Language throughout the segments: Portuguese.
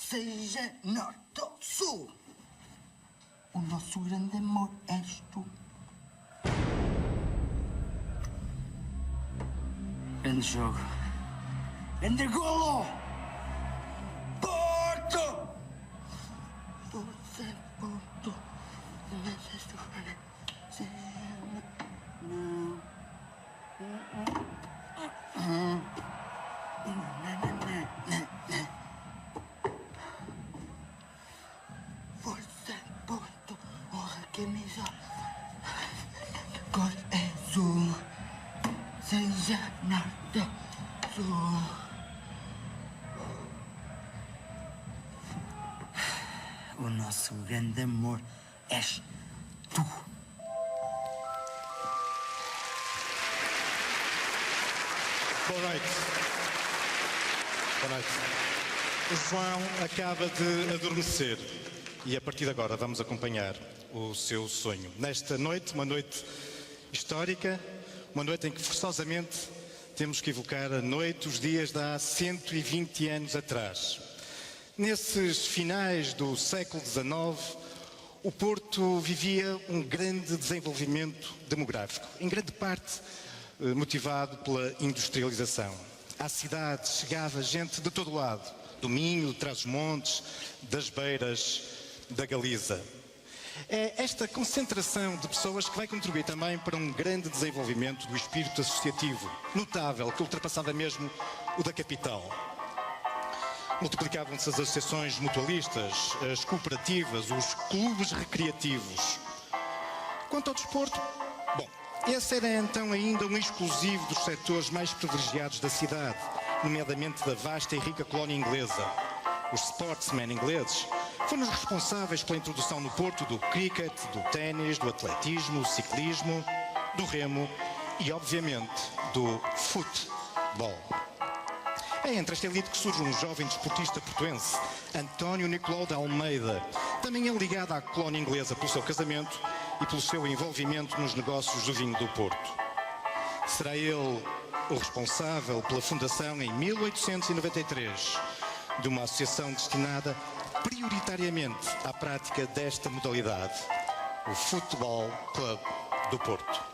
seja norte ou sul. O nosso grande amor és tu. Grande jogo. Grande golo! Porto! Força, Porto. Mas esta hora... Não. Força, Porto. Honra, camisa. Cor azul. Seja norte, sul. O nosso grande amor és tu. Boa noite. Boa noite. O João acaba de adormecer e a partir de agora vamos acompanhar o seu sonho. Nesta noite, uma noite histórica, uma noite em que forçosamente temos que evocar a noite, os dias de há 120 anos atrás. Nesses finais do século XIX, o Porto vivia um grande desenvolvimento demográfico, em grande parte motivado pela industrialização. À cidade chegava gente de todo lado, do Minho, de Trás-os-Montes, das Beiras, da Galiza. É esta concentração de pessoas que vai contribuir também para um grande desenvolvimento do espírito associativo, notável, que ultrapassava mesmo o da capital. Multiplicavam-se as associações mutualistas, as cooperativas, os clubes recreativos. Quanto ao desporto, bom, esse era então ainda um exclusivo dos setores mais privilegiados da cidade, nomeadamente da vasta e rica colónia inglesa. Os sportsmen ingleses foram os responsáveis pela introdução no Porto do cricket, do ténis, do atletismo, do ciclismo, do remo e, obviamente, do futebol. É entre esta elite que surge um jovem desportista portuense, António Nicolau de Almeida, também ele ligado à colónia inglesa pelo seu casamento e pelo seu envolvimento nos negócios do vinho do Porto. Será ele o responsável pela fundação em 1893 de uma associação destinada prioritariamente à prática desta modalidade, o Futebol Clube do Porto.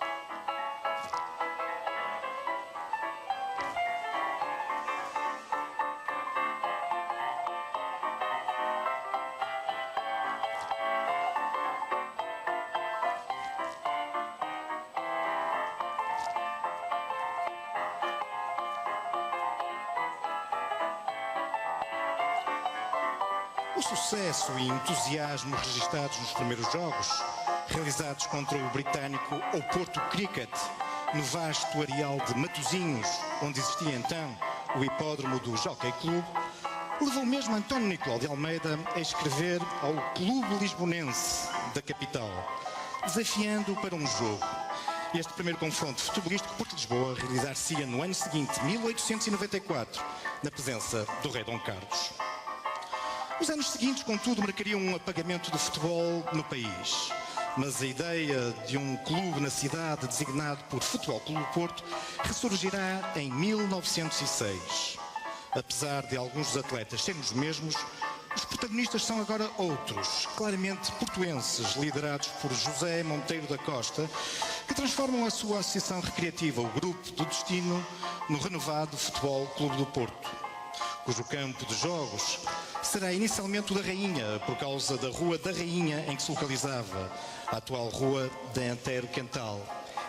O sucesso e entusiasmo registados nos primeiros jogos, realizados contra o britânico Oporto Cricket, no vasto areal de Matosinhos, onde existia então o hipódromo do Jockey Club, levou mesmo António Nicolau de Almeida a escrever ao Clube Lisbonense da capital, desafiando-o para um jogo. Este primeiro confronto futebolístico Porto-Lisboa realizar-se-ia no ano seguinte, 1894, na presença do rei Dom Carlos. Os anos seguintes, contudo, marcariam um apagamento do futebol no país. Mas a ideia de um clube na cidade designado por Futebol Clube do Porto ressurgirá em 1906. Apesar de alguns dos atletas serem os mesmos, os protagonistas são agora outros, claramente portuenses, liderados por José Monteiro da Costa, que transformam a sua associação recreativa, o Grupo do Destino, no renovado Futebol Clube do Porto, cujo campo de jogos será inicialmente o da Rainha, por causa da Rua da Rainha em que se localizava a atual Rua da Antero Quental,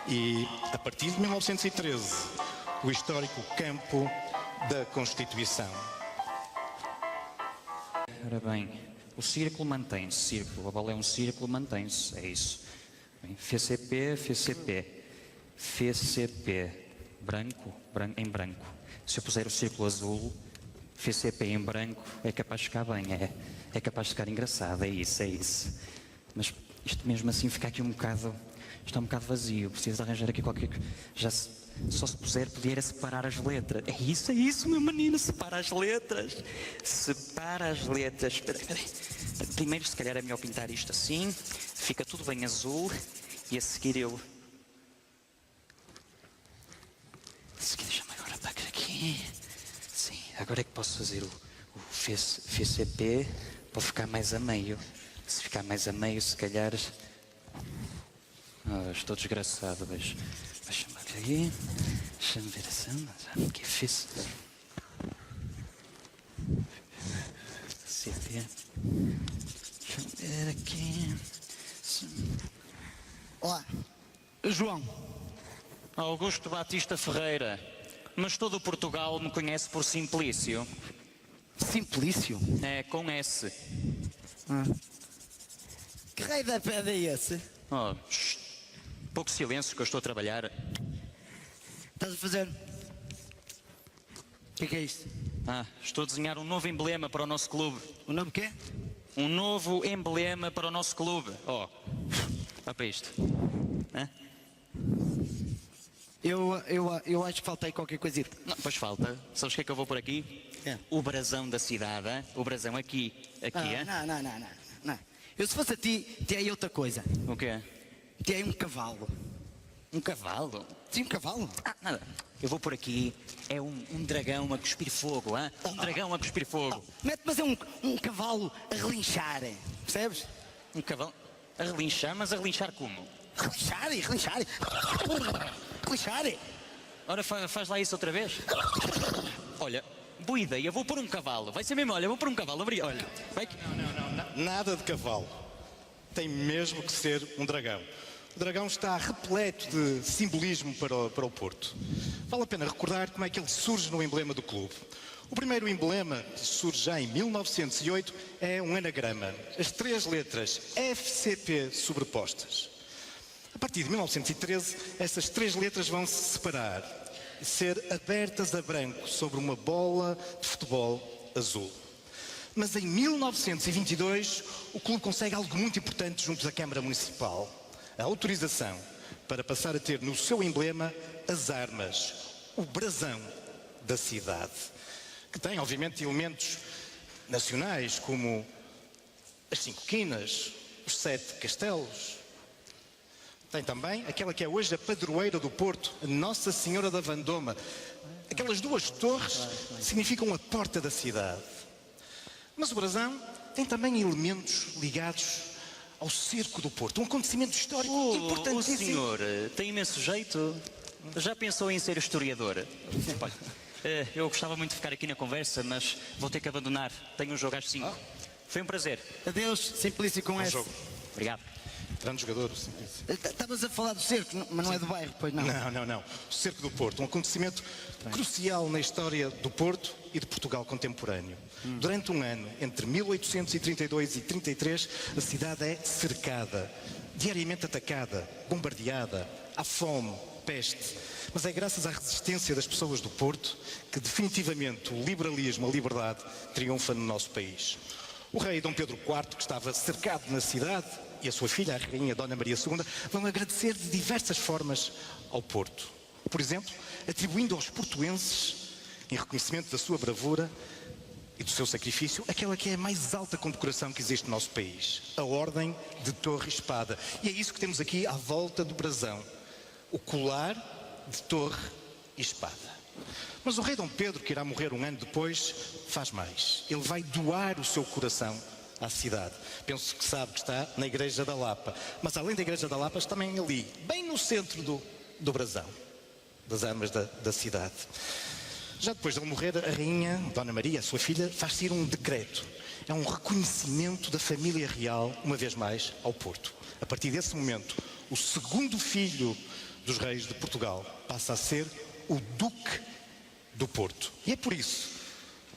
e, a partir de 1913, o histórico Campo da Constituição. Ora bem, o círculo mantém-se, círculo, a bola é um círculo, mantém-se, é isso. Bem, FCP, FCP, FCP, branco, em branco. Se eu puser o círculo azul, FCP em branco, é capaz de ficar bem, é capaz de ficar engraçado, é isso. Mas isto mesmo assim fica aqui um bocado, está um bocado vazio, preciso arranjar aqui qualquer coisa. Só se puser, podia era separar as letras. É isso, meu menino, separa as letras. Separa as letras. Espera aí. Primeiro, se calhar é melhor pintar isto assim, fica tudo bem azul, e a seguir deixa-me agora apagar aqui. Sim, agora é que posso fazer o FCP, vou ficar mais a meio. Se ficar mais a meio, se calhar... estou desgraçado hoje. Deixa-me ver aqui. Deixa-me ver assim. Que fiz. CP. Deixa-me ver aqui. Olá, João. Augusto Batista Ferreira. Mas todo Portugal me conhece por Simplício. Simplício? É, com S. Que raio da pedra é esse? Oh, pouco silêncio que eu estou a trabalhar. Estás a fazer? O que é isto? Estou a desenhar um novo emblema para o nosso clube. O nome quê? Um novo emblema para o nosso clube. Olha para isto. Hã? Eu acho que faltei qualquer coisa. Não, pois falta. Sabes o que é que eu vou por aqui? É. O brasão da cidade. Hein? O brasão aqui. Aqui, hein? Não. Eu se fosse a ti, tinha outra coisa. O quê? Tinha um cavalo. Um cavalo? Sim, um cavalo? Nada. Eu vou por aqui. É um dragão a cuspir fogo, hein? Um dragão a cuspir fogo. Mas é um cavalo a relinchar, percebes? Um cavalo a relinchar, mas a relinchar como? Relinchar. Ora, faz lá isso outra vez. Olha, boa ideia, vou pôr um cavalo. Vai ser mesmo, olha, vou pôr um cavalo. Olha, vai que... Nada de cavalo. Tem mesmo que ser um dragão. O dragão está repleto de simbolismo para o Porto. Vale a pena recordar como é que ele surge no emblema do clube. O primeiro emblema, que surge já em 1908, é um anagrama. As 3 letras FCP sobrepostas. A partir de 1913, essas 3 letras vão se separar e ser abertas a branco sobre uma bola de futebol azul. Mas em 1922, o clube consegue algo muito importante junto da Câmara Municipal. A autorização para passar a ter no seu emblema as armas, o brasão da cidade, que tem, obviamente, elementos nacionais, como as 5 quinas, os 7 castelos. Tem também aquela que é hoje a padroeira do Porto, a Nossa Senhora da Vandoma. Aquelas 2 torres significam a porta da cidade. Mas o brasão tem também elementos ligados ao cerco do Porto, um acontecimento histórico importantíssimo. O senhor tem imenso jeito. Já pensou em ser historiador? Eu gostava muito de ficar aqui na conversa, mas vou ter que abandonar. Tenho um jogo às 5. Foi um prazer. Adeus, Simplício com S. Jogo. Obrigado. Grande jogador, Simplício. Estavas a falar do cerco, mas não é do bairro, pois não? Não. O cerco do Porto, um acontecimento crucial na história do Porto e de Portugal contemporâneo. Durante um ano, entre 1832 e 33, a cidade é cercada, diariamente atacada, bombardeada, há fome, peste. Mas é graças à resistência das pessoas do Porto que definitivamente o liberalismo, a liberdade, triunfa no nosso país. O rei Dom Pedro IV, que estava cercado na cidade, e a sua filha, a rainha Dona Maria II, vão agradecer de diversas formas ao Porto. Por exemplo, atribuindo aos portuenses, em reconhecimento da sua bravura e do seu sacrifício, aquela que é a mais alta condecoração que existe no nosso país, a Ordem de Torre e Espada. E é isso que temos aqui à volta do brasão, o colar de Torre e Espada. Mas o rei Dom Pedro, que irá morrer um ano depois, faz mais. Ele vai doar o seu coração à cidade. Penso que sabe que está na Igreja da Lapa. Mas além da Igreja da Lapa, está também ali, bem no centro do brasão, das armas da cidade. Já depois de ele morrer, a rainha, Dona Maria, a sua filha, faz-se ir um decreto. É um reconhecimento da família real, uma vez mais, ao Porto. A partir desse momento, o segundo filho dos reis de Portugal passa a ser o Duque do Porto. E é por isso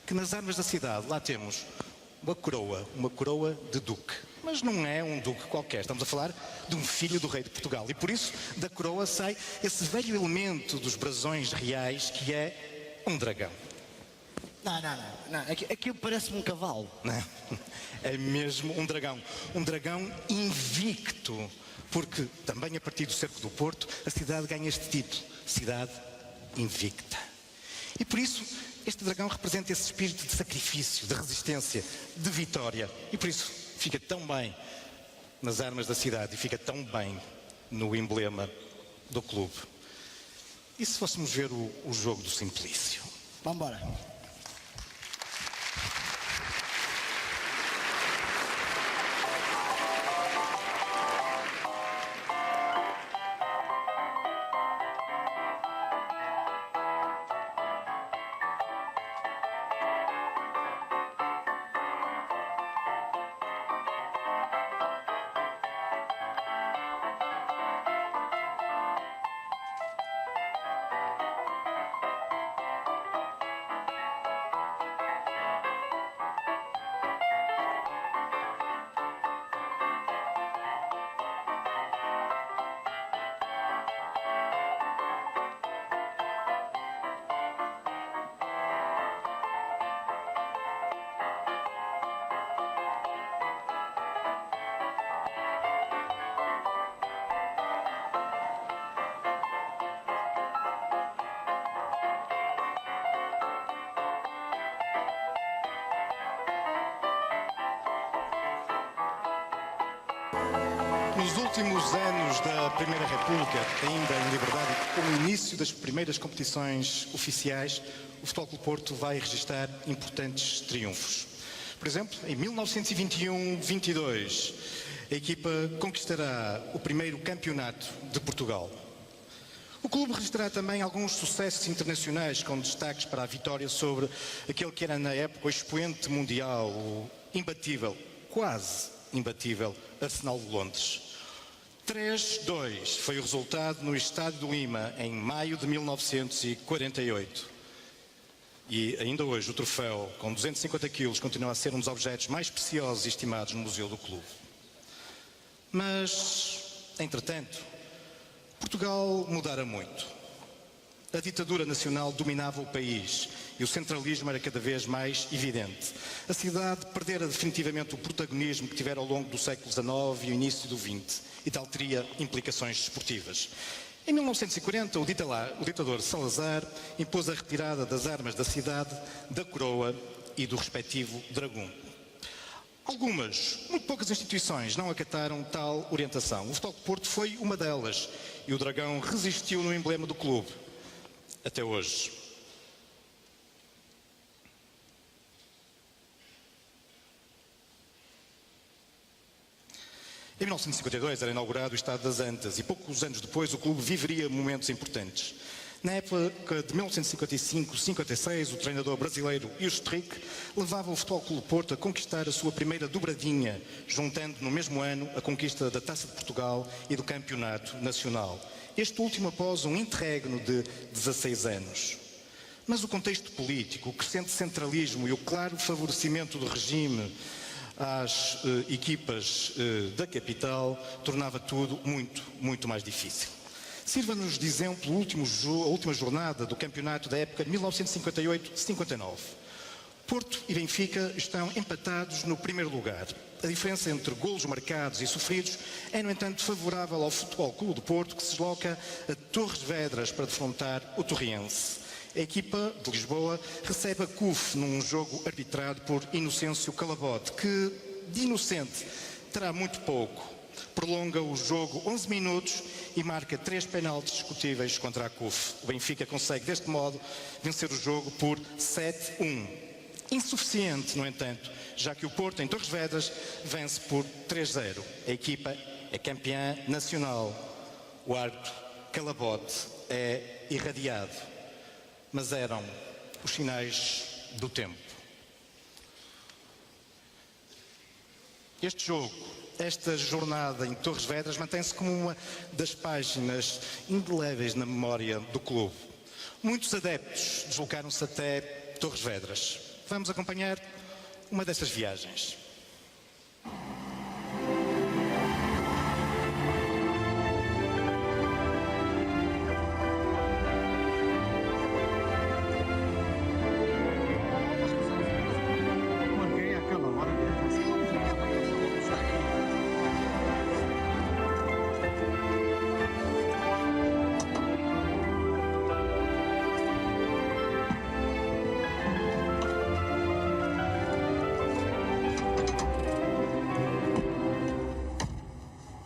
que nas armas da cidade lá temos uma coroa de duque. Mas não é um duque qualquer, estamos a falar de um filho do rei de Portugal. E por isso da coroa sai esse velho elemento dos brasões reais que é um dragão. Não. Aquilo parece-me um cavalo. Não, é mesmo um dragão. Um dragão invicto. Porque também a partir do cerco do Porto, a cidade ganha este título. Cidade invicta. E por isso, este dragão representa esse espírito de sacrifício, de resistência, de vitória. E por isso fica tão bem nas armas da cidade e fica tão bem no emblema do clube. E se fôssemos ver o jogo do Simplício? Vamos embora. últimos anos da Primeira República, ainda em liberdade, com o início das primeiras competições oficiais, o Futebol Clube Porto vai registrar importantes triunfos. Por exemplo, em 1921-22, a equipa conquistará o primeiro campeonato de Portugal. O clube registrará também alguns sucessos internacionais, com destaques para a vitória sobre aquele que era na época o expoente mundial, o imbatível, quase imbatível, Arsenal de Londres. 3-2 foi o resultado no Estádio de Lima, em maio de 1948. E ainda hoje o troféu, com 250 quilos, continua a ser um dos objetos mais preciosos e estimados no museu do clube. Mas, entretanto, Portugal mudara muito. A ditadura nacional dominava o país e o centralismo era cada vez mais evidente. A cidade perdera definitivamente o protagonismo que tivera ao longo do século XIX e o início do XX, e tal teria implicações desportivas. Em 1940, o ditador Salazar impôs a retirada das armas da cidade, da coroa e do respectivo dragão. Algumas, muito poucas instituições não acataram tal orientação. O Futebol Clube Porto foi uma delas e o dragão resistiu no emblema do clube, até hoje. Em 1952 era inaugurado o Estádio das Antas e poucos anos depois o clube viveria momentos importantes. Na época de 1955-56, o treinador brasileiro Strick levava o Futebol Clube Porto a conquistar a sua primeira dobradinha, juntando no mesmo ano a conquista da Taça de Portugal e do Campeonato Nacional. Este último após um interregno de 16 anos. Mas o contexto político, o crescente centralismo e o claro favorecimento do regime às equipas da capital tornava tudo muito mais difícil. Sirva-nos de exemplo a última jornada do campeonato da época de 1958-59. Porto e Benfica estão empatados no primeiro lugar. A diferença entre golos marcados e sofridos é, no entanto, favorável ao Futebol Clube do Porto, que se desloca a Torres Vedras para defrontar o Torriense. A equipa de Lisboa recebe a CUF num jogo arbitrado por Inocêncio Calabote, que, de inocente, terá muito pouco. Prolonga o jogo 11 minutos e marca 3 penaltis discutíveis contra a CUF. O Benfica consegue, deste modo, vencer o jogo por 7-1. Insuficiente, no entanto, já que o Porto, em Torres Vedras, vence por 3-0. A equipa é campeã nacional. O árbitro Calabote é irradiado. Mas eram os sinais do tempo. Este jogo, esta jornada em Torres Vedras, mantém-se como uma das páginas indeléveis na memória do clube. Muitos adeptos deslocaram-se até Torres Vedras. Vamos acompanhar uma dessas viagens.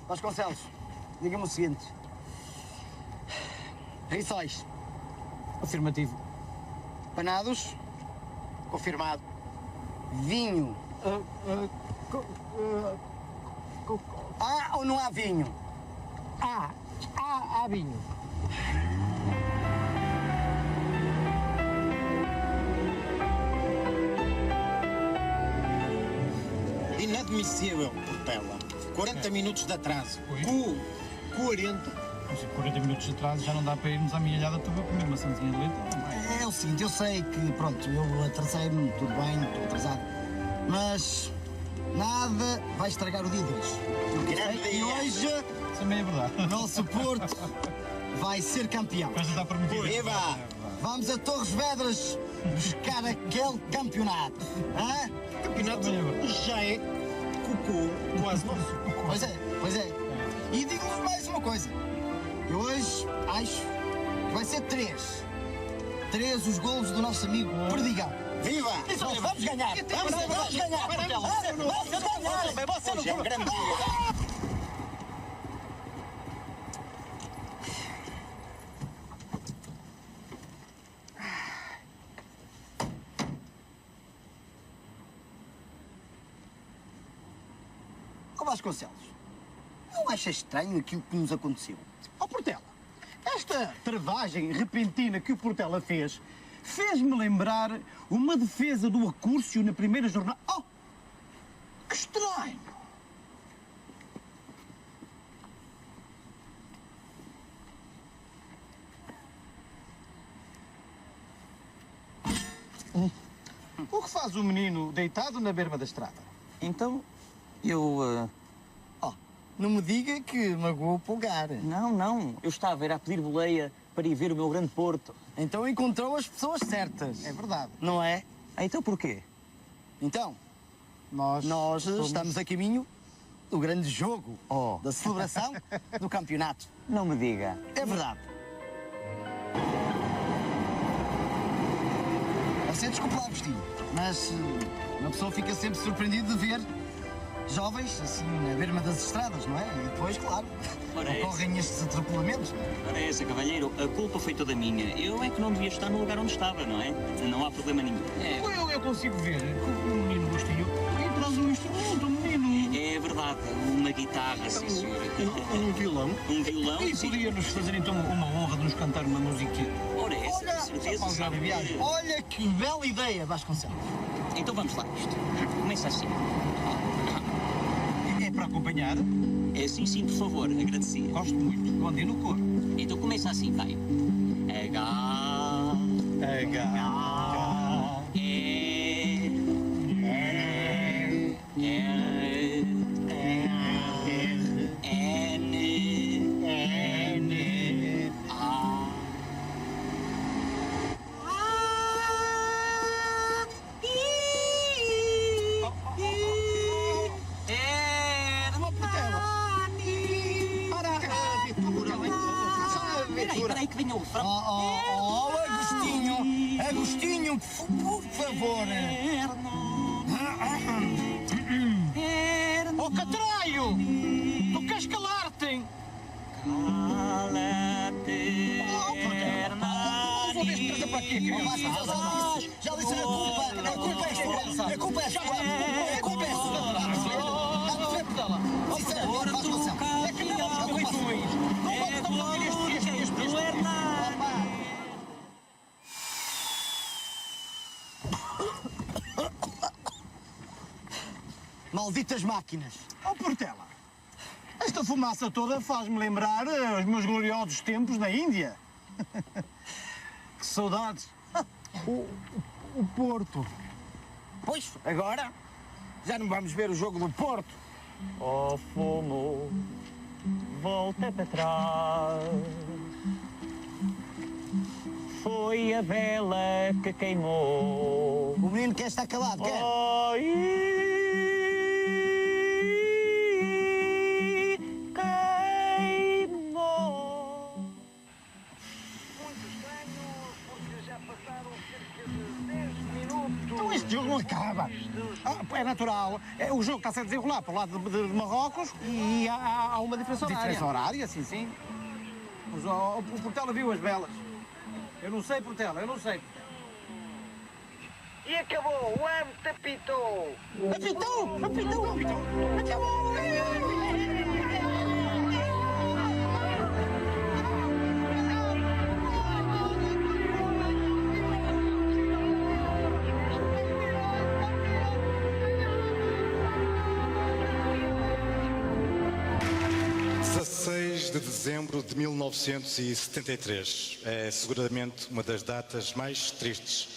Vasconcelos, diga-me o seguinte. Rissóis. Afirmativo. Panados. Confirmado. Vinho. Há ou não há vinho? Há vinho. Inadmissível, Portela. 40 minutos de atraso. 40. Mas 40 minutos de atraso já não dá para irmos à minha ilhada para comer maçãzinha de leite. É o seguinte, eu sei que, pronto, eu atrasei-me, tudo bem, estou atrasado, mas nada vai estragar o dia de hoje. E hoje Isso também é verdade. o nosso Porto vai ser campeão. Mas está prometido. Viva! Vamos a Torres Vedras buscar aquele campeonato. Hã? O campeonato já é cocô quase nosso. Pois é. E digo-vos mais uma coisa. Eu hoje acho que vai ser 3 os golos do nosso amigo Perdigão. Viva! Vamos ganhar! Vamos ganhar! Você não grande. Ó Vasconcelos, não achas estranho aquilo que nos aconteceu? Ó Portela, esta travagem repentina que o Portela fez-me lembrar uma defesa do Acúrcio na primeira jornada. Oh, que estranho! O que faz o menino deitado na berma da estrada? Então, eu... Oh, não me diga que magoou o pulgar. Não. Eu estava a pedir boleia para ir ver o meu grande Porto. Então encontrou as pessoas certas. É verdade. Não é? Então porquê? Então, Nós estamos a caminho do grande jogo, da celebração do campeonato. Não me diga. É verdade. Você desculpa lá, Agostinho, mas uma pessoa fica sempre surpreendida de ver jovens assim na berma das estradas, não é? E depois, claro, Ora, é ocorrem estes atropelamentos. Ora essa, cavalheiro, a culpa foi toda minha. Eu é que não devia estar no lugar onde estava, não é? Não há problema nenhum. Eu consigo ver que o menino Agostinho traz um instrumento, um menino. É verdade, uma guitarra, sim senhor. Um violão. Um violão, E sim. podia-nos fazer então uma honra de nos cantar uma musiquinha. Ora essa, Olha, com certeza. só para sabe a viagem. que- Olha que bela ideia, Vasconcelos. Então vamos lá isto. Começa assim. É para acompanhar. É sim, por favor, agradecia. Gosto muito. Bom dia no coro. Então começa assim, vai. H... E... N... A... Peraí que venha o refrão. Oh, Agostinho, Agostinho, por favor. Oh, Catraio! Tu queres calar-te? Cala-te, Não vou ver se presa para aqui, criança. Já disse a culpa é sua. A culpa é sua. A culpa é sua. Sinceramente, Vasconcelos. É que não há eleições. Não vamos ouvir este. Malditas máquinas. Oh, Portela, esta fumaça toda faz-me lembrar os meus gloriosos tempos na Índia. Que saudades. O Porto. Pois, agora já não vamos ver o jogo do Porto. Oh, fumo, volta para trás. Foi a vela que queimou. O menino quer estar calado, quer? Queimou. Então este jogo não acaba. É natural. O jogo está a ser desenrolar para o lado de Marrocos e há uma diferença horária. Diferença horária, sim. Mas o Portela viu as velas. Eu não sei, Portela, eu não sei. E acabou, o árbitro apitou. Apitou! Acabou! De dezembro de 1973 é seguramente uma das datas mais tristes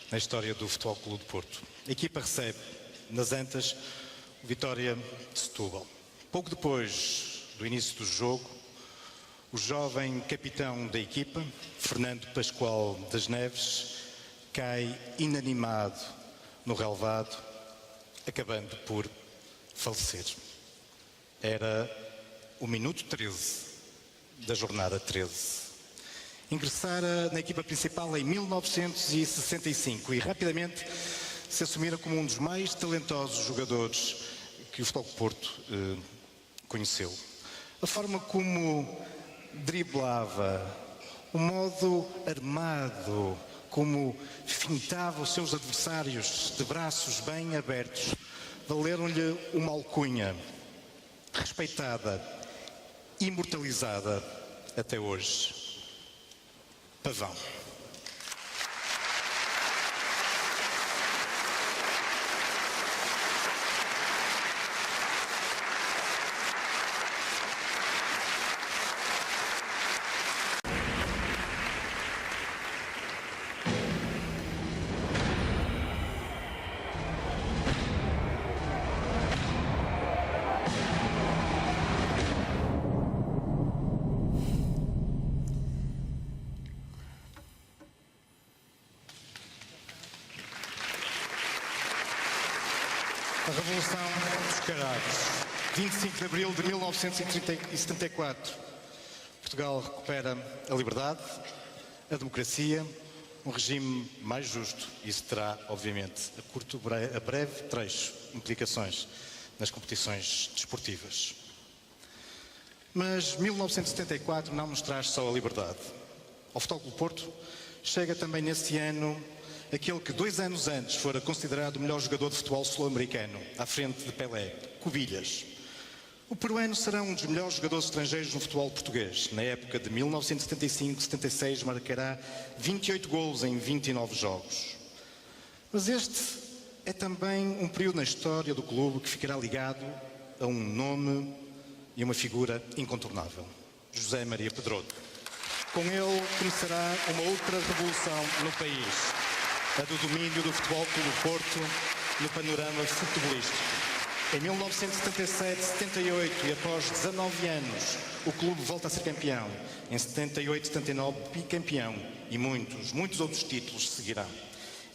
na história do Futebol Clube de Porto. A equipa recebe nas Antas o Vitória de Setúbal. Pouco depois do início do jogo, o jovem capitão da equipa, Fernando Pascoal das Neves, cai inanimado no relvado, acabando por falecer. Era o minuto 13 da jornada 13. Ingressara na equipa principal em 1965 e rapidamente se assumira como um dos mais talentosos jogadores que o Futebol Clube Porto conheceu. A forma como driblava, o modo armado, como fintava os seus adversários de braços bem abertos, valeram-lhe uma alcunha, respeitada, imortalizada até hoje. Pavão. A Revolução dos Cravos, 25 de abril de 1974. Portugal recupera a liberdade, a democracia, um regime mais justo. Isso terá, obviamente, a breve trecho, implicações nas competições desportivas. Mas 1974 não nos traz só a liberdade. Ao Futebol Clube do Porto chega também nesse ano aquele que 2 anos antes fora considerado o melhor jogador de futebol sul-americano, à frente de Pelé, Cubillas. O peruano será um dos melhores jogadores estrangeiros no futebol português. Na época de 1975-76 marcará 28 golos em 29 jogos. Mas este é também um período na história do clube que ficará ligado a um nome e uma figura incontornável, José Maria Pedroso. Com ele começará uma outra revolução no país, a do domínio do Futebol Clube do Porto no panorama futebolístico. Em 1977-78 e após 19 anos, o clube volta a ser campeão. Em 78-79, bicampeão. E muitos outros títulos seguirão.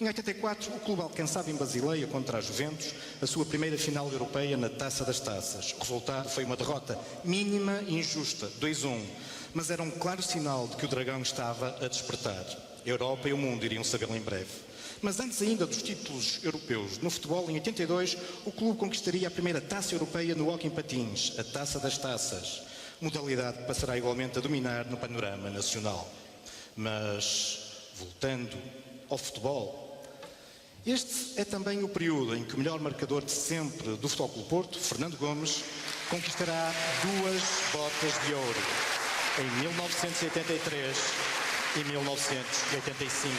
Em 84, o clube alcançava em Basileia contra a Juventus a sua primeira final europeia na Taça das Taças. O resultado foi uma derrota mínima e injusta, 2-1. Mas era um claro sinal de que o Dragão estava a despertar. A Europa e o mundo iriam sabê-lo em breve. Mas antes ainda dos títulos europeus no futebol, em 82, o clube conquistaria a primeira taça europeia no hóquei em patins, a Taça das Taças, modalidade que passará igualmente a dominar no panorama nacional. Mas, voltando ao futebol, este é também o período em que o melhor marcador de sempre do Futebol Clube do Porto, Fernando Gomes, conquistará 2 botas de ouro, em 1983 e 1985.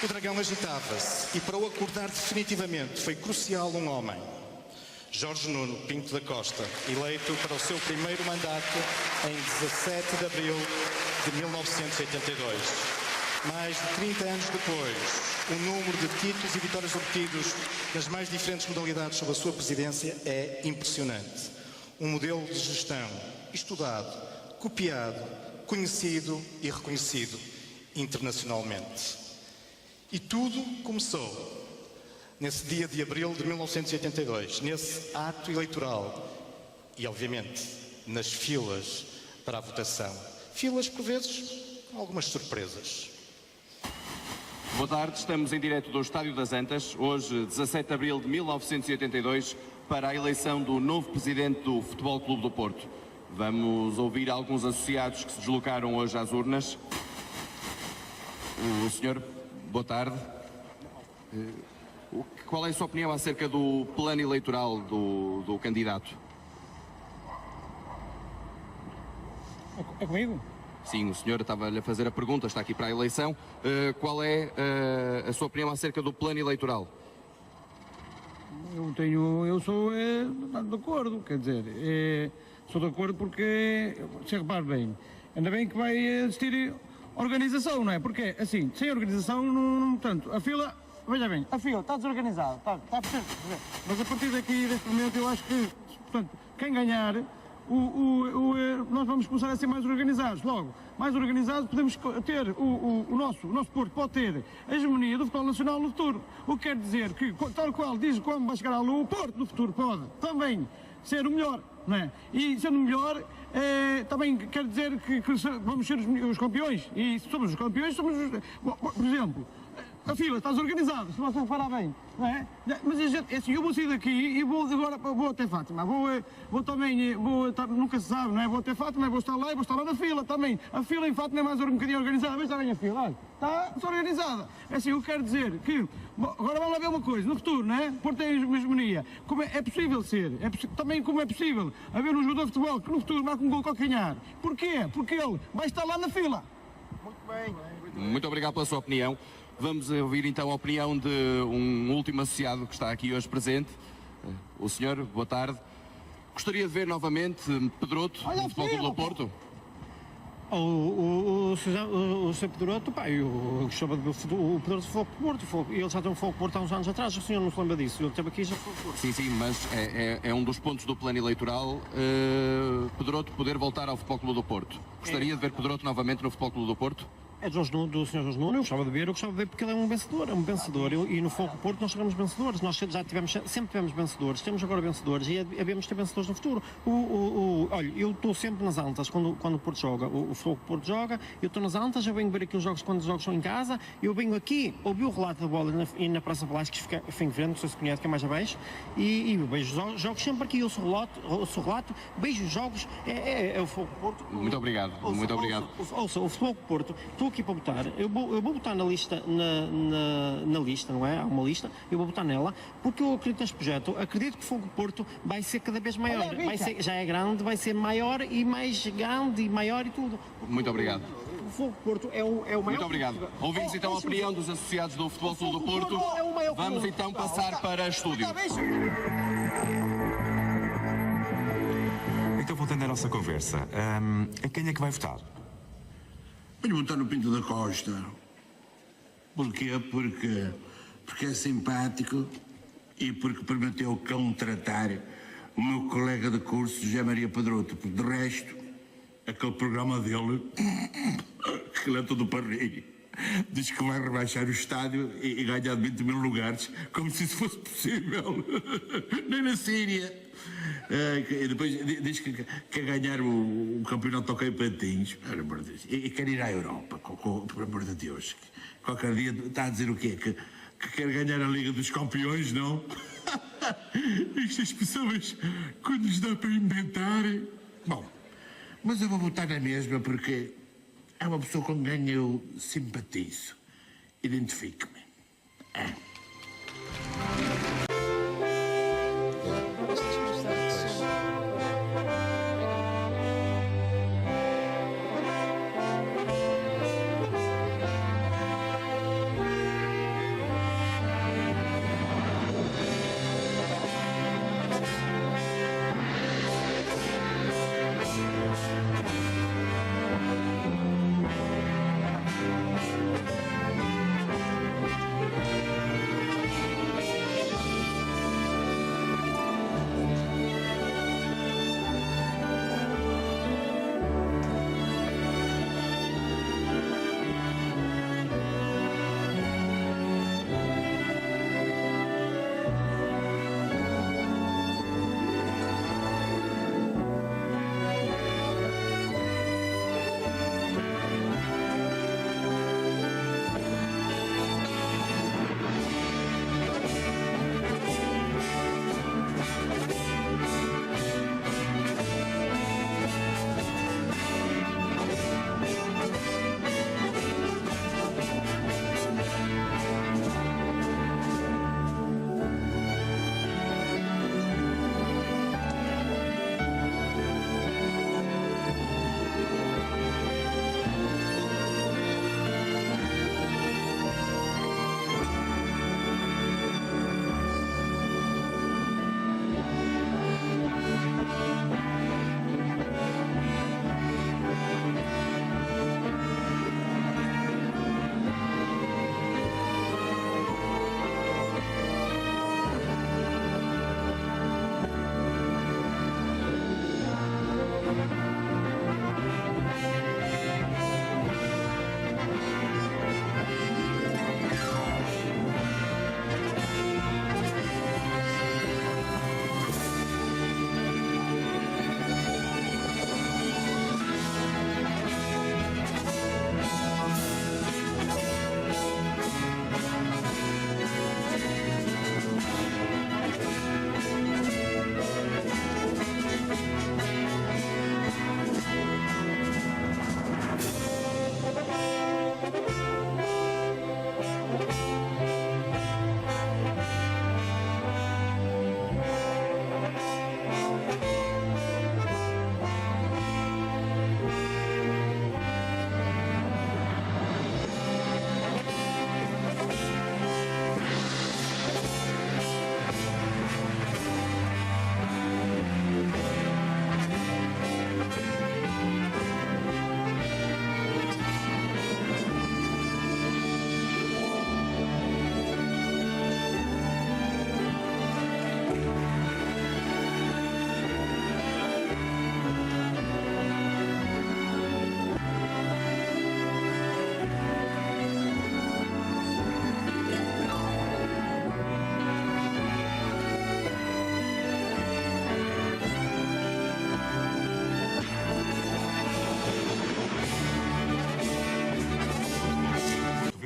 O Dragão agitava-se e para o acordar definitivamente foi crucial um homem, Jorge Nuno Pinto da Costa, eleito para o seu primeiro mandato em 17 de abril de 1982. Mais de 30 anos depois, o número de títulos e vitórias obtidos nas mais diferentes modalidades sob a sua presidência é impressionante. Um modelo de gestão estudado, copiado, conhecido e reconhecido internacionalmente. E tudo começou nesse dia de abril de 1982, nesse ato eleitoral e, obviamente, nas filas para a votação. Filas, por vezes, com algumas surpresas. Boa tarde, estamos em direto do Estádio das Antas, hoje, 17 de abril de 1982, para a eleição do novo presidente do Futebol Clube do Porto. Vamos ouvir alguns associados que se deslocaram hoje às urnas. O senhor... Boa tarde. Qual é a sua opinião acerca do plano eleitoral do candidato? É comigo? Sim, o senhor estava-lhe a fazer a pergunta, está aqui para a eleição. Qual é a sua opinião acerca do plano eleitoral? Eu sou de acordo, quer dizer, sou de acordo porque, se repare bem, ainda bem que vai existir organização, não é? Porque, assim, sem organização, não tanto. A fila, veja bem, a fila está desorganizada, está a perceber? Mas a partir daqui, deste momento, eu acho que, portanto, quem ganhar, nós vamos começar a ser mais organizados. Logo, mais organizados, podemos ter, o nosso Porto pode ter a hegemonia do futebol nacional no futuro. O que quer dizer que, tal qual diz como vai chegar à lua, o Porto no futuro pode também ser o melhor, não é? E sendo o melhor, também quer dizer que vamos ser os campeões. E se somos os campeões, somos os... Por exemplo, a fila está desorganizada, se você reparar bem, não é? Mas a gente, assim, eu vou sair daqui e vou agora vou até Fátima, vou também, nunca se sabe, não é? Vou até Fátima, vou estar lá e vou estar lá na fila também. A fila em Fátima é mais um bocadinho organizada, veja bem a fila, olha, está desorganizada. É assim, eu quero dizer que, bom, agora vamos lá ver uma coisa, no futuro, não é? Porto tem uma hegemonia, como é possível ser, também como é possível haver um jogador de futebol que no futuro marca um gol calcanhar. Porquê? Porque ele vai estar lá na fila. Muito bem. Muito obrigado pela sua opinião. Vamos ouvir então a opinião de um último associado que está aqui hoje presente. O senhor, boa tarde. Gostaria de ver novamente Pedroto no Futebol Clube do Porto? O Sr. Pedroto, pá, eu gostava de ver o Pedroto de Futebol Porto. Ele já tem um Futebol Porto há uns anos atrás, o senhor não se lembra disso. Ele esteve aqui e já foi Porto. Sim, mas é um dos pontos do plano eleitoral Pedroto poder voltar ao Futebol Clube do Porto. Gostaria de ver Pedroto novamente no Futebol Clube do Porto? É do Sr. Jorge Nuno, eu gostava de ver porque ele é um vencedor, e no Fogo Porto nós chegamos vencedores, nós já sempre tivemos vencedores, temos agora vencedores e havemos ter vencedores no futuro. Olha, eu estou sempre nas antas quando o Porto joga, o Fogo Porto joga, eu estou nas antas, eu venho ver aqui os jogos quando os jogos são em casa, eu venho aqui, ouvi o relato da bola na Praça Velasquez, que fica em frente, não sei se conhece, que é mais abaixo, e eu vejo os jogos sempre aqui, eu sou relato, vejo os jogos, é o Fogo Porto. Muito obrigado, muito obrigado. Ouça, o Fogo Porto, estou aqui para votar, eu vou votar na lista, na lista, não é? Há uma lista, eu vou votar nela, porque eu acredito neste projeto, acredito que o Fogo Porto vai ser cada vez maior, já é grande, vai ser maior e mais grande e maior e tudo. Muito obrigado. O Fogo Porto é o maior. Muito obrigado. Ouvimos então a opinião dos associados do Futebol Clube do Porto. Vamos então passar para estúdio. Então, voltando à nossa conversa, em quem é que vai votar? Venho votar no Pinto da Costa. Porquê? Porque é simpático e porque permitiu contratar o meu colega de curso, José Maria Pedroto. Porque de resto, aquele programa dele, que é todo para rir, diz que vai rebaixar o estádio e ganhar 20 mil lugares, como se isso fosse possível. Nem na Síria. E depois diz que quer ganhar o campeonato de hockey patins e quer ir à Europa, por amor de Deus. Qualquer dia está a dizer o quê? Que quer ganhar a Liga dos Campeões, não? Estas pessoas, quando lhes dá para inventar... Bom, mas eu vou votar na mesma porque é uma pessoa com quem eu simpatizo. Identifico-me.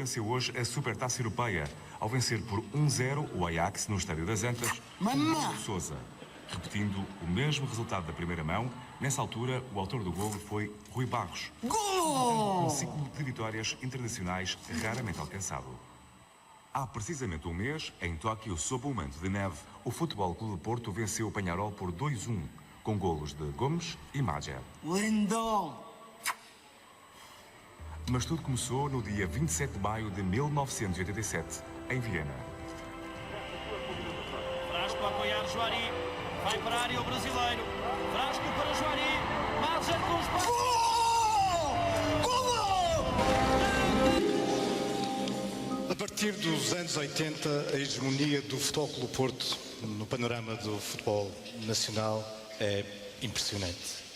venceu hoje a Supertaça Europeia, ao vencer por 1-0 o Ajax no Estádio das Antas, com Paulo Sousa. Repetindo o mesmo resultado da primeira mão, nessa altura o autor do golo foi Rui Barros. Um ciclo de vitórias internacionais raramente alcançado. Há precisamente um mês, em Tóquio, sob o manto de neve, o Futebol Clube do Porto venceu o Peñarol por 2-1, com golos de Gomes e Mager. Lindo! Mas tudo começou no dia 27 de maio de 1987, em Viena. Frasco a apoiar Joari. Vai para a área o brasileiro. Frasco para Joari. Mager com os passos. A partir dos anos 80, a hegemonia do Futebol Clube do Porto no panorama do futebol nacional é impressionante.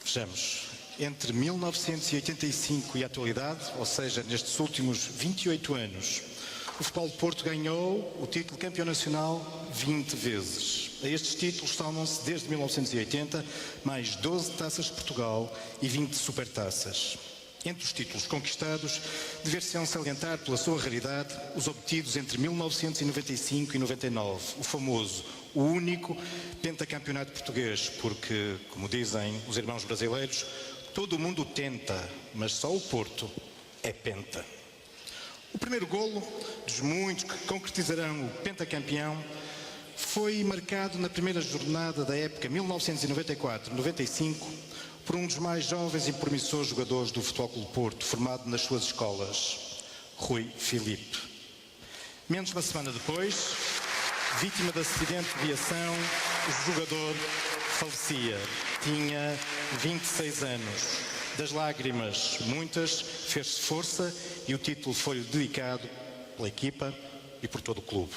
Vejamos, entre 1985 e a atualidade, ou seja, nestes últimos 28 anos, o Futebol do Porto ganhou o título de campeão nacional 20 vezes. A estes títulos somam-se, desde 1980, mais 12 taças de Portugal e 20 supertaças. Entre os títulos conquistados, dever-se-ão salientar pela sua raridade os obtidos entre 1995 e 99, o famoso, o único pentacampeonato português, porque, como dizem os irmãos brasileiros, todo o mundo tenta, mas só o Porto é penta. O primeiro golo, dos muitos que concretizarão o pentacampeão, foi marcado na primeira jornada da época 1994-95 por um dos mais jovens e promissores jogadores do Futebol Clube do Porto, formado nas suas escolas, Rui Filipe. Menos de uma semana depois, vítima de acidente de viação, o jogador falecia. Tinha 26 anos. Das lágrimas, muitas, fez-se força e o título foi-lhe dedicado pela equipa e por todo o clube.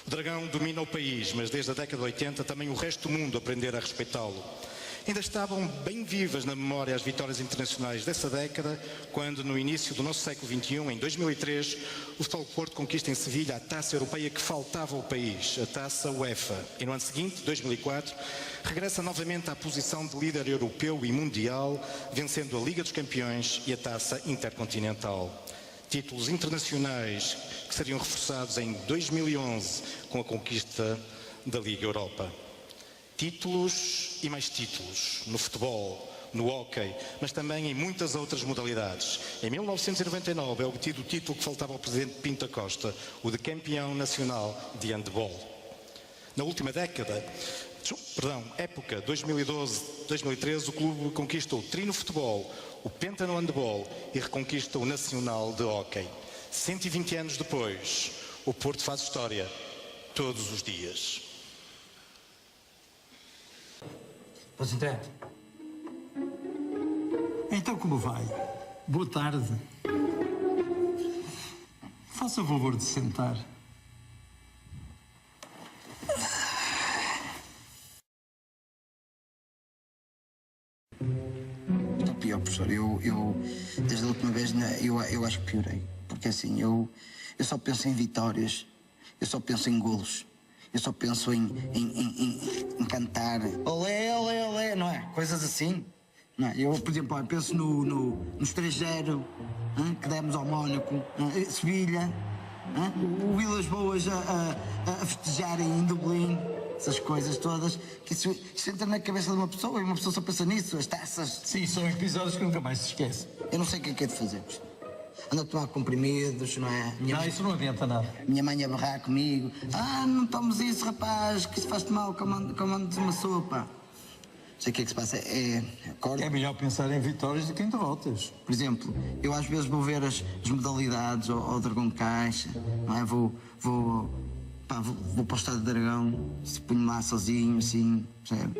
O Dragão domina o país, mas desde a década de 80 também o resto do mundo aprender a respeitá-lo. Ainda estavam bem vivas na memória as vitórias internacionais dessa década, quando no início do nosso século XXI, em 2003, o Futebol do Porto conquista em Sevilha a taça europeia que faltava ao país, a taça UEFA. E no ano seguinte, 2004, regressa novamente à posição de líder europeu e mundial, vencendo a Liga dos Campeões e a taça intercontinental. Títulos internacionais que seriam reforçados em 2011 com a conquista da Liga Europa. Títulos e mais títulos no futebol, no hóquei, mas também em muitas outras modalidades. Em 1999 é obtido o título que faltava ao presidente Pinto da Costa, o de campeão nacional de handball. Na última época 2012-2013, o clube conquista o tri no futebol, o penta no handball e reconquista o nacional de hóquei. 120 anos depois, o Porto faz história todos os dias. Pois André. Então como vai? Boa tarde. Faça o favor de sentar. Está pior, professor. Eu desde a última vez, eu acho que piorei. Porque assim, eu só penso em vitórias, eu só penso em golos. Eu só penso em cantar. Olé, olé, olé, não é? Coisas assim. Não é? Eu, por exemplo, penso no 3-0 que demos ao Mónaco, Sevilha, o Vilas Boas a festejarem em Dublin, essas coisas todas, que isso entra na cabeça de uma pessoa e uma pessoa só pensa nisso, as taças. Sim, são episódios que nunca mais se esquece. Eu não sei o que é de fazer. Anda a tomar comprimidos, não é? Isso não adianta nada. Minha mãe a barrar comigo. Não tomes isso, rapaz, que isso faz-te mal, comando-te uma sopa. Não sei o que é que se passa. Acordo. É melhor pensar em vitórias do que em derrotas. Por exemplo, eu às vezes vou ver as modalidades ao Dragão de Caixa, não é? Vou para o Estádio de Dragão, se ponho lá sozinho, assim, percebe?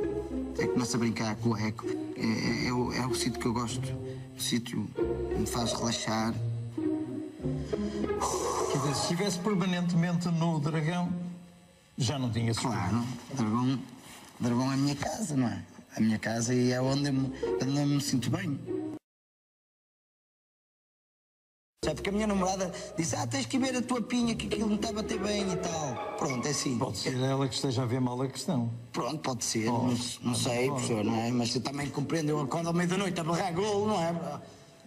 Começo a brincar com o eco. É o sítio que eu gosto. O sítio que me faz relaxar. Quer dizer, se estivesse permanentemente no Dragão, já não tinha sentido. Claro, Dragão é a minha casa, não é? A minha casa e é onde eu me sinto bem. Sabe, porque a minha namorada disse, tens que ver a tua pinha, que aquilo não está a bater bem e tal. Pronto, é assim. Pode ser ela que esteja a ver mal a questão. Pronto, pode ser, não sei, professor, não é? Mas eu também compreendo, eu acordo ao meio da noite a barrar golo, não é?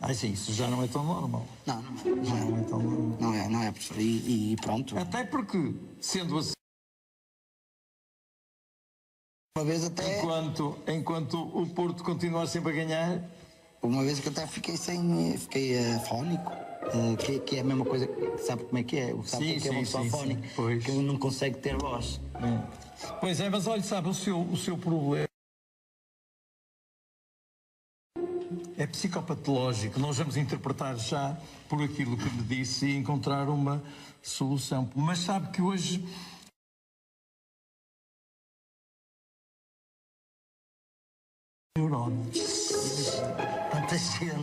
Ah, sim, isso já não é tão normal. Não é tão normal. Não é, professor. E pronto. Até porque, sendo assim, Uma vez até... Enquanto o Porto continuar sempre a ganhar... Uma vez que até fiquei fónico, que é a mesma coisa, sabe como é que é? Sabe que é uma pessoa fónica, que não consegue ter voz. Pois é, mas olha, sabe, o seu problema é psicopatológico. Nós vamos interpretar já por aquilo que me disse e encontrar uma solução. Mas sabe que hoje... neurónios.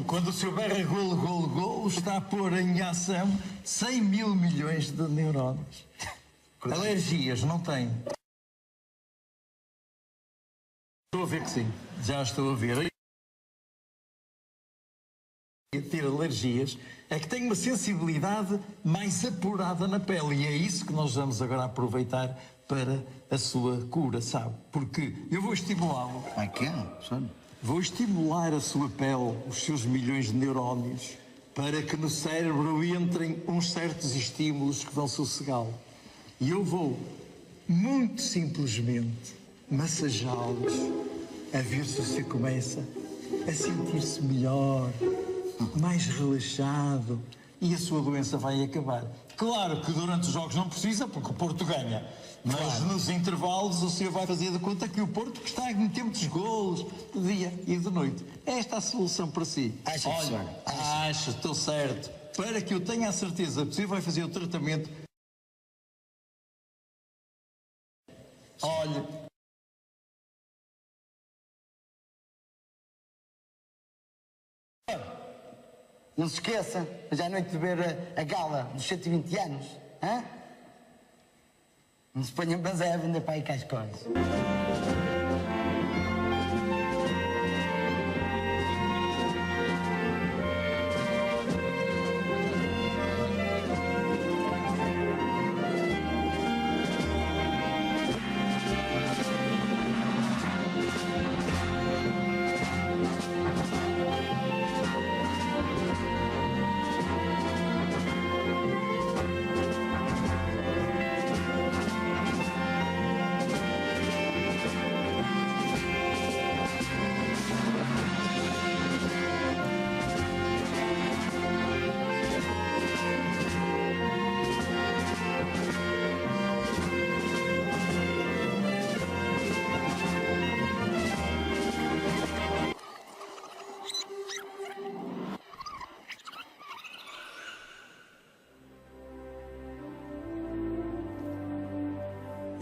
Quando o seu berra golo, está a pôr em ação 100 mil milhões de neurónios. Alergias, não tem? Estou a ver que sim. Já estou a ver. Ter alergias é que tem uma sensibilidade mais apurada na pele. E é isso que nós vamos agora aproveitar para a sua cura, sabe? Porque eu vou estimulá-lo. Vou estimular a sua pele, os seus milhões de neurónios, para que no cérebro entrem uns certos estímulos que vão sossegá-lo. E eu vou, muito simplesmente, massageá-los, a ver se você começa a sentir-se melhor, mais relaxado, e a sua doença vai acabar. Claro que durante os jogos não precisa, porque o Porto ganha. Mas nos intervalos o senhor vai fazer de conta que o Porto que está a meter muitos golos de dia e de noite. Esta é a solução para si. Acho, estou certo. Para que eu tenha a certeza que o senhor vai fazer o tratamento. Olha. Não se esqueça, já à noite de ver a gala dos 120 anos. Hã? Não se ponham banzé a vender para aí cascóis.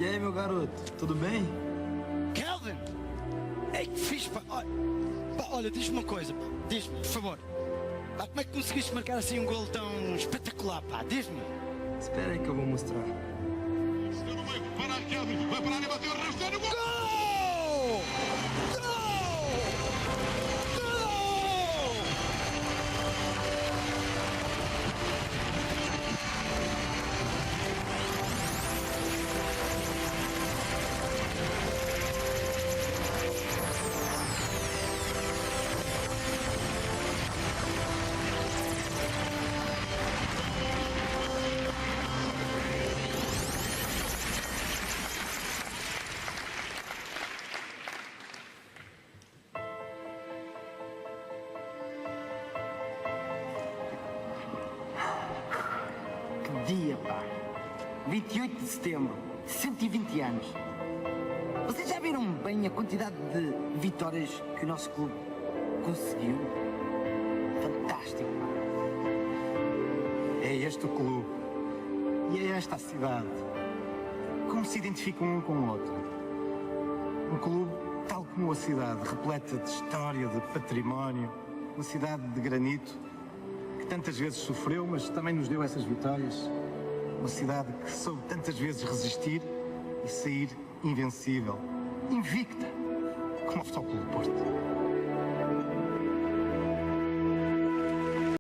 E aí, meu garoto, tudo bem? Kelvin! É que fixe, pá. Olha, diz-me uma coisa, pá. Diz-me, por favor. Pá, como é que conseguiste marcar assim um golo tão espetacular, pá? Diz-me. Espera aí que eu vou mostrar. Para Kelvin, vai para a área, bateu, arrastou no gol! Gol! Dia, pá. 28 de setembro, 120 anos. Vocês já viram bem a quantidade de vitórias que o nosso clube conseguiu? Fantástico, pá. É este o clube. E é esta a cidade. Como se identificam um com o outro. Um clube tal como a cidade, repleta de história, de património. Uma cidade de granito que tantas vezes sofreu, mas também nos deu essas vitórias. Uma cidade que soube tantas vezes resistir e sair invencível, invicta, como o Futebol Clube do Porto.